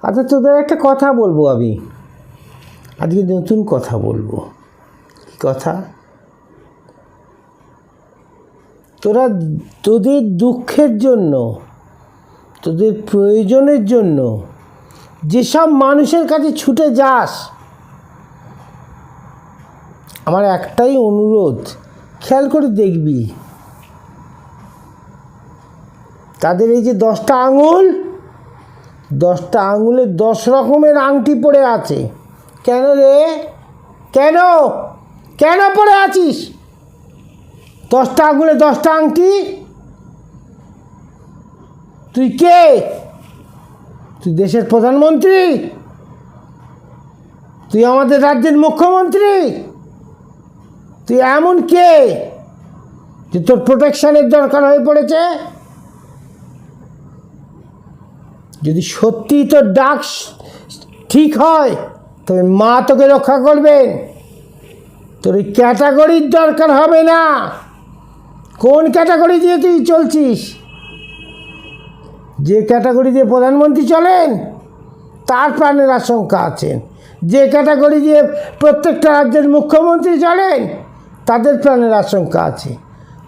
আচ্ছা, তোদের একটা কথা বলবো আমি আজকে, নতুন কথা বলবো। কি কথা? তোরা তোদের দুঃখের জন্য, তোদের প্রয়োজনের জন্য যেসব মানুষের কাছে ছুটে যাস, আমার একটাই অনুরোধ, খেয়াল করে দেখবি তাদের এই যে 10টা আঙুল, 10টা আঙুলে 10 রকমের আংটি পড়ে আছে। কেন রে? কেন কেন পড়ে আছিস? 10টা আঙুলে 10টা আংটি। তুই কে? তুই দেশের প্রধানমন্ত্রী? তুই আমাদের রাজ্যের মুখ্যমন্ত্রী? তুই এমন কে যে তোর প্রোটেকশনের দরকার হয়ে পড়েছে? যদি সত্যি তোর ডাক ঠিক হয় তবে মা তোকে রক্ষা করবেন। তোর এই ক্যাটাগরির দরকার হবে না। কোন ক্যাটাগরি দিয়ে তুই চলছিস? যে ক্যাটাগরি দিয়ে প্রধানমন্ত্রী চলেন তার প্রাণের আশঙ্কা আছেন। যে ক্যাটাগরি দিয়ে প্রত্যেকটা রাজ্যের মুখ্যমন্ত্রী চলেন তাদের প্রাণের আশঙ্কা আছে।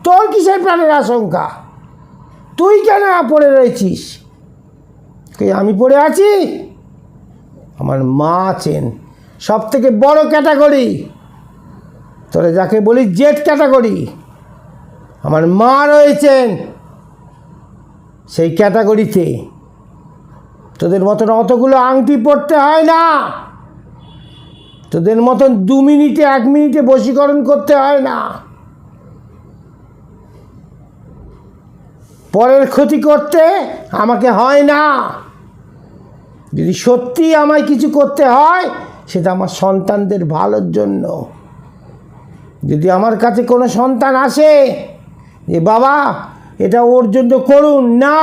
তোর কিসের প্রাণের আশঙ্কা? তুই কেন পড়ে রয়েছিস? আমি পড়ে আছি? আমার মা আছেন সব থেকে বড় ক্যাটাগরি। তোরা যাকে বলি জেড ক্যাটাগরি, আমার মা রয়েছেন সেই ক্যাটাগরিতে। তোদের মতন অতগুলো আংটি পড়তে হয় না। তোদের মতন 2 মিনিটে 1 মিনিটে বশীকরণ করতে হয় না। পরের ক্ষতি করতে আমাকে হয় না। যদি সত্যি আমায় কিছু করতে হয় সেটা আমার সন্তানদের ভালোর জন্য। যদি আমার কাছে কোনো সন্তান আসে যে বাবা এটা ওর জন্য করুন, না,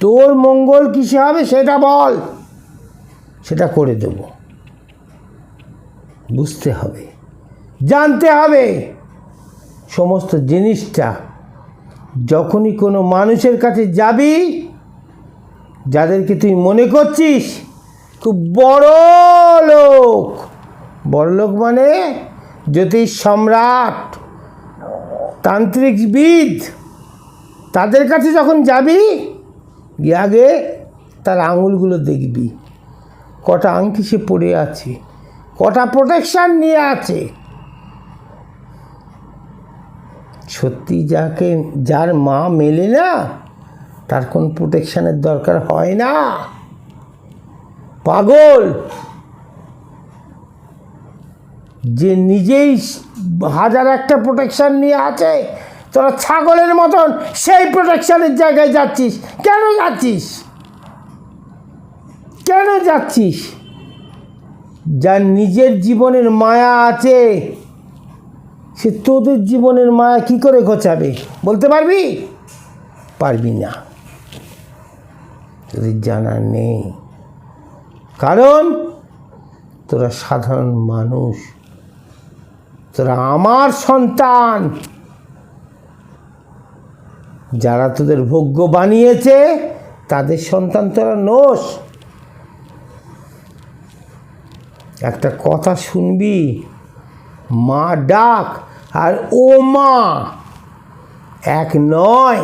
তোর মঙ্গল কিসে হবে সেটা বল, সেটা করে দেব। বুঝতে হবে, জানতে হবে সমস্ত জিনিসটা। যখনই কোনো মানুষের কাছে যাবি যাদেরকে তুই মনে করছিস খুব বড় লোক, বড় লোক মানে জ্যোতিষ সম্রাট, তান্ত্রিকবিদ, তাদের কাছে যখন যাবি গিয়ে আগে তার আঙুলগুলো দেখবি, কটা আংটি সে পড়ে আছে, কটা প্রোটেকশান নিয়ে আছে। সত্যি যার মা মেলে না তার কোন প্রোটেকশানের দরকার হয় না। পাগল যে নিজেই 1001টা প্রোটেকশান নিয়ে আছে, তোরা ছাগলের মতন সেই প্রোটেকশানের জায়গায় যাচ্ছিস। কেন যাচ্ছিস? কেন যাচ্ছিস? যার নিজের জীবনের মায়া আছে সে তোদের জীবনের মায়া কি করে ঘোচাবে বলতে পারবি? পারবি না, তোদের জানা নেই। কারণ তোরা সাধারণ মানুষ, তোরা আমার সন্তান। যারা তোদের ভোগ্য বানিয়েছে তাদের সন্তান তোরা নোস। একটা কথা শুনবি, মা ডাক আর ও মা এক নয়।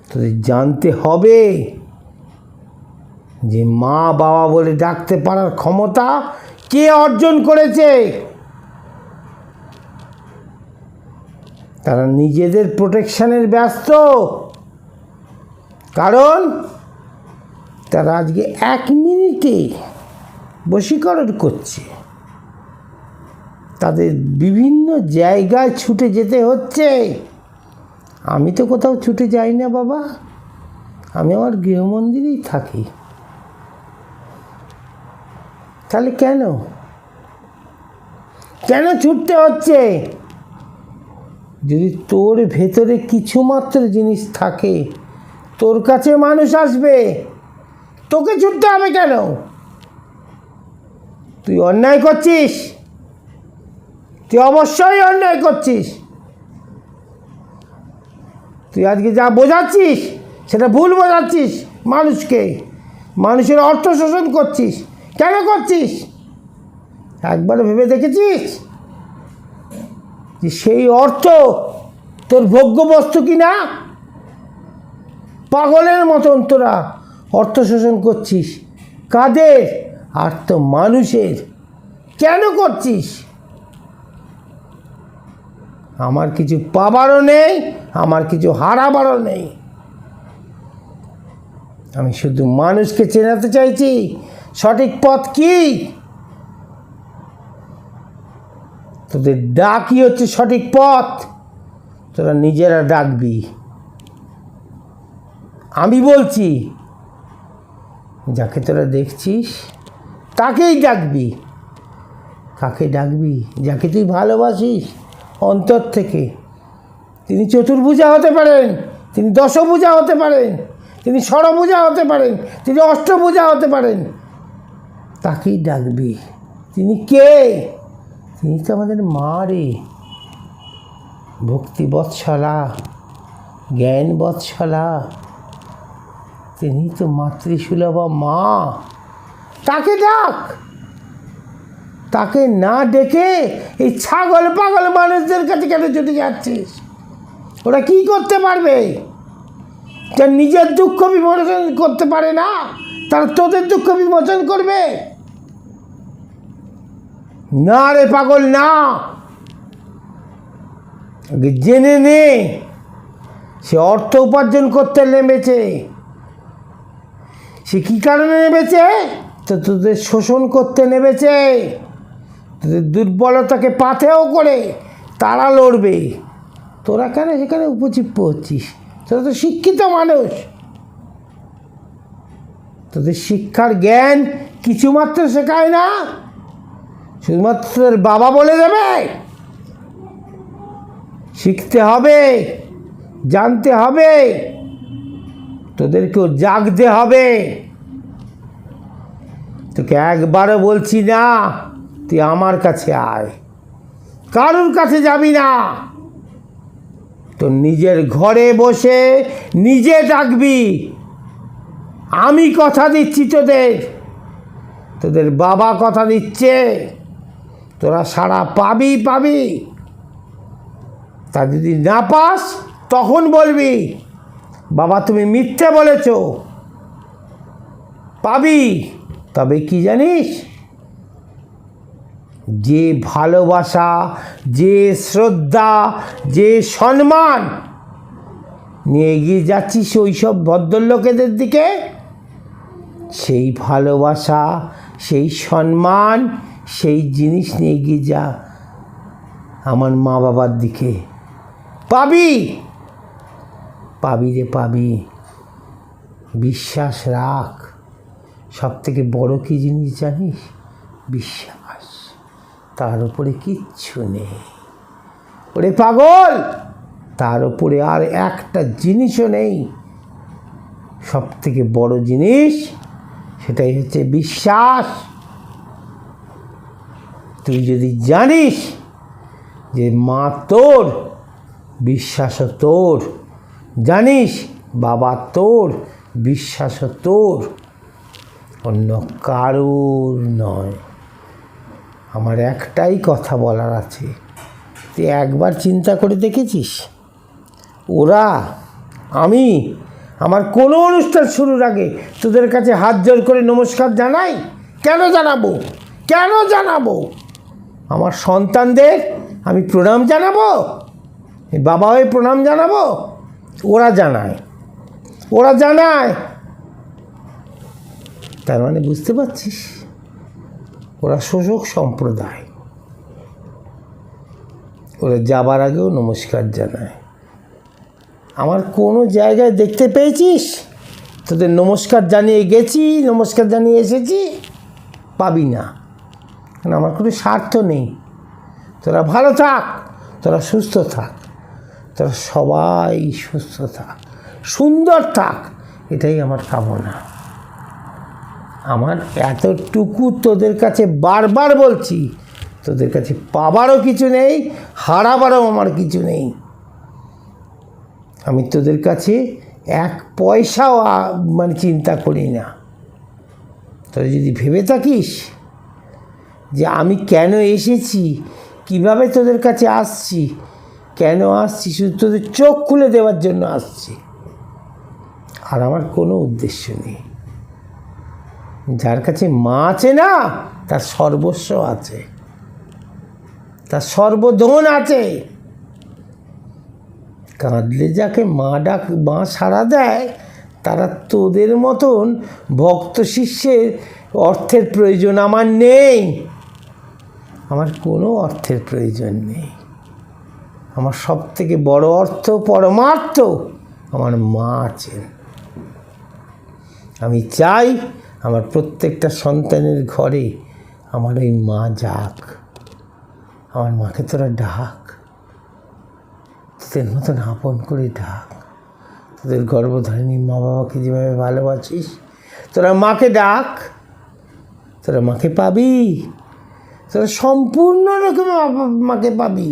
তোদের জানতে হবে যে মা বাবা বলে ডাকতে পারার ক্ষমতা কে অর্জন করেছে। তারা নিজেদের প্রোটেকশানের ব্যস্ত, কারণ তারা আজকে 1 মিনিটে বশীকরণ করছে। তাদের বিভিন্ন জায়গায় ছুটে যেতে হচ্ছে। আমি তো কোথাও ছুটে যাই না বাবা, আমি আমার গৃহমন্দিরেই থাকি। তাহলে কেন ছুটতে হচ্ছে? যদি তোর ভেতরে কিছুমাত্র জিনিস থাকে তোর কাছে মানুষ আসবে, তোকে ছুটতে হবে কেন? তুই অন্যায় করছিস, তুই অবশ্যই অন্যায় করছিস। তুই আজকে যা বোঝাচ্ছিস সেটা ভুল বোঝাচ্ছিস মানুষকে, মানুষের অর্থ শোষণ করছিস। কেন করছিস? একবার ভেবে দেখেছিস যে সেই অর্থ তোর ভোগ্য বস্তু কি না? পাগলের মতন তোরা অর্থ শোষণ করছিস। কাদের? আর তো মানুষের। কেন করছিস? আমার কিছু পাবারও নেই, আমার কিছু হারাবারও নেই। আমি শুধু মানুষকে চেনাতে চাইছি সঠিক পথ কি। তোদের ডাকই হচ্ছে সঠিক পথ, তোরা নিজেরা ডাকবি। আমি বলছি, যাকে তোরা দেখছিস তাকেই ডাকবি। কাকে ডাকবি? যাকে তুই ভালোবাসিস অন্তর থেকে। তিনি চতুর্ভুজা হতে পারেন, তিনি দশভুজা হতে পারেন, তিনি ষড়ভুজা হতে পারেন, তিনি অষ্টভুজা হতে পারেন। তাকেই ডাকবি। তিনি কে? তিনি তো আমাদের মা রে, ভক্তি বৎসলা, জ্ঞান বৎসলা। তিনি তো মাতৃসুলভা মা। তাকে ডাক। তাকে না ডেকে এই ছাগল পাগল মানুষদের কাছে কেন ছুটে যাচ্ছিস? ওরা কি করতে পারবে? যার নিজের দুঃখ বিমোচন করতে পারে না, তারা তোদের দুঃখ বিমোচন করবে? না রে পাগল, না। জেনে নে, সে অর্থ উপার্জন করতে নেমেছে। সে কী কারণে নেমেছে? তো তোদের শোষণ করতে নেমেছে। তোদের দুর্বলতাকে পাথেয় করে তারা লড়বে। তোরা কেন সেখানে উপচিপ্য হচ্ছিস? তোরা তো শিক্ষিত মানুষ। তোদের শিক্ষার জ্ঞান কিছুমাত্র শেখায় না, শুধুমাত্র তোদের বাবা বলে দেবে। শিখতে হবে, জানতে হবে, তোদেরকেও জাগতে হবে। তোকে একবারও বলছি না তুই আমার কাছে আয়, কারোর কাছে যাবি না। তো নিজের ঘরে বসে নিজে ডাকবি। আমি কথা দিচ্ছি তোদের, তোদের বাবা কথা দিচ্ছে, তোরা সাড়া পাবি পাবি। তা যদি না পাস তখন বলবি বাবা তুমি মিথ্যে বলেছ। পাবি। তবে কি জানিস? যে ভালোবাসা, যে শ্রদ্ধা, যে সম্মান নিয়ে এগিয়ে যাচ্ছিস ওই সব ভদ্রলোকেদের দিকে, সেই ভালোবাসা, সেই সম্মান, সেই জিনিস নিয়ে এগিয়ে যা আমার মা বাবার দিকে। পাবি, পাবি রে পাবি। বিশ্বাস রাখ। সব থেকে বড় কী জিনিস জানিস? বিশ্বাস। তার উপরে কিচ্ছু নেই। ওরে পাগল, তার উপরে আর একটা জিনিসও নেই। সব থেকে বড় জিনিস সেটাই হচ্ছে বিশ্বাস। তুই যদি জানিস যে মা তোর, বিশ্বাসও তোর। জানিস বাবা তোর, বিশ্বাসও তোর, অন্য কারোর নয়। আমার একটাই কথা বলার আছে, তুই একবার চিন্তা করে দেখেছিস ওরা, আমি আমার কোনো অনুষ্ঠান শুরুর আগে তোদের কাছে হাত জোর করে নমস্কার জানাই? কেন জানাবো? কেন জানাবো? আমার সন্তানদের আমি প্রণাম জানাবো, এই বাবা হয়ে প্রণাম জানাবো? ওরা জানায়, ওরা জানায়। তার মানে বুঝতে পারছিস ওরা শোষক সম্প্রদায়। ওরা যাবার আগেও নমস্কার জানায়। আমার কোনো জায়গায় দেখতে পেয়েছিস তোদের নমস্কার জানিয়ে গেছি, নমস্কার জানিয়ে এসেছি? পাবি না, কারণ আমার কোনো স্বার্থ নেই। তোরা ভালো থাক, তোরা সুস্থ থাক, তোরা সবাই সুস্থ থাক, সুন্দর থাক, এটাই আমার কামনা। আমার এতটুকু তোদের কাছে বারবার বলছি, তোদের কাছে পাবারও কিছু নেই, হারাবারও আমার কিছু নেই। আমি তোদের কাছে এক পয়সাও মানে চিন্তা করি না। তোরা যদি ভেবে থাকিস যে আমি কেন এসেছি, কিভাবে তোদের কাছে আসছি, কেন আসছি, শুধু তোদের চোখ খুলে দেওয়ার জন্য আসছি, আর আমার কোনো উদ্দেশ্য নেই। যার কাছে মা আছে না, তার সর্বস্ব আছে, তার সর্বধন আছে। কাঁদলে যাকে মা সাড়া দেয়, তারা তোদের মতন ভক্ত শিষ্যের অর্থের প্রয়োজন আমার নেই। আমার কোনো অর্থের প্রয়োজন নেই। আমার সব থেকে বড় অর্থ, পরমার্থ আমার মা আছেন। আমি চাই আমার প্রত্যেকটা সন্তানের ঘরে আমার ওই মা যাক। আমার মাকে তোরা ডাক, তোদের মতন আপন করে ডাক। তোদের গর্ভধারিণী মা বাবাকে যেভাবে ভালোবাসিস, তোরা মাকে ডাক, তোরা মাকে পাবি, তোরা সম্পূর্ণ রকম মাকে পাবি।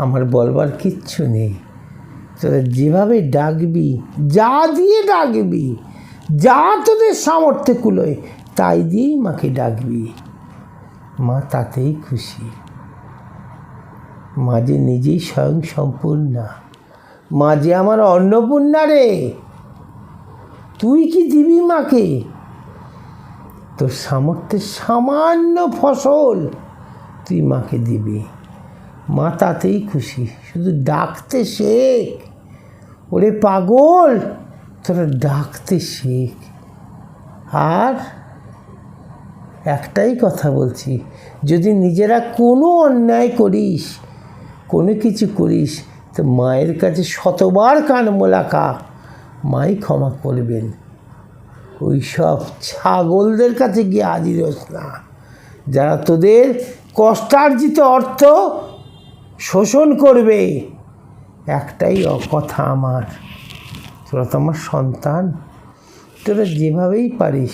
আমার বলবার কিচ্ছু নেই। তোরা যেভাবে ডাকবি, যা দিয়ে ডাকবি, যা তোদের সামর্থ্যে কুলোয়, তাই দিয়েই মাকে ডাকবি। মা তাতেই খুশি। মা যে নিজেই স্বয়ং সম্পূর্ণা, মা যে আমার অন্নপূর্ণা রে। তুই কি দিবি মাকে? তোর সামর্থ্যের সামান্য ফসল তুই মাকে দিবি। মা তাতেই খুশি। শুধু ডাকতে শেখ। ওরে পাগল, তোরা ডাকতে শেখ। আর একটাই কথা বলছি, যদি নিজেরা কোনো অন্যায় করিস, কোনো কিছু করিস, তো মায়ের কাছে শতবার কান মোলাকা, মাই ক্ষমা করবেন। ওই সব ছাগলদের কাছে গিয়ে হাজির হোস না, যারা তোদের কষ্টার্জিত অর্থ শোষণ করবে। একটাই কথা আমার, তোরা তো আমার সন্তান। তোরা যেভাবেই পারিস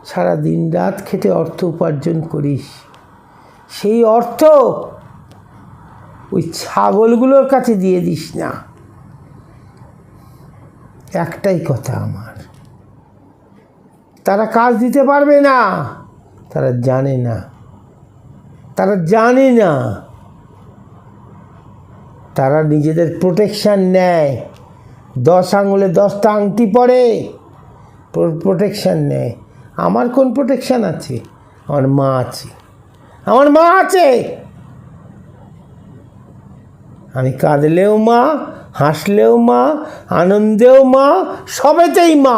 সারা দিন রাত খেটে অর্থ উপার্জন করিস, সেই অর্থ ওই ছাগলগুলোর কাছে দিয়ে দিস না। একটাই কথা আমার, তারা কাজ দিতে পারবে না, তারা জানে না, তারা জানে না। তারা নিজেদের প্রোটেকশান নেয়, 10 আঙুলে 10টা আংটি পরে প্রোটেকশান নেয়। আমার কোন প্রোটেকশান আছে? আমার মা আছে, আমার মা আছে। আমি কাঁদলেও মা, হাসলেও মা, আনন্দেও মা, সবেতেই মা।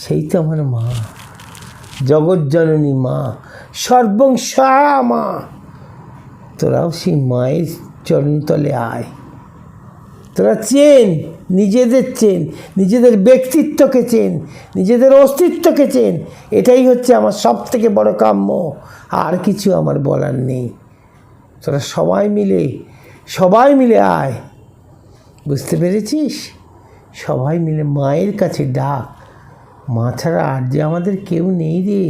সেই তো আমার মা, জগজ্জননী মা, সর্বং সহায়া মা। তোরাও সেই মায়ের চরণতলে আয়। তোরা চেন, নিজেদের চেন, নিজেদের ব্যক্তিত্বকে চেন, নিজেদের অস্তিত্বকে চেন। এটাই হচ্ছে আমার সব থেকে বড় কাম্য। আর কিছু আমার বলার নেই। তোরা সবাই মিলে আয়। বুঝতে পেরেছিস? সবাই মিলে মায়ের কাছে ডাক। মা ছাড়া আর যে আমাদের কেউ নেই রে।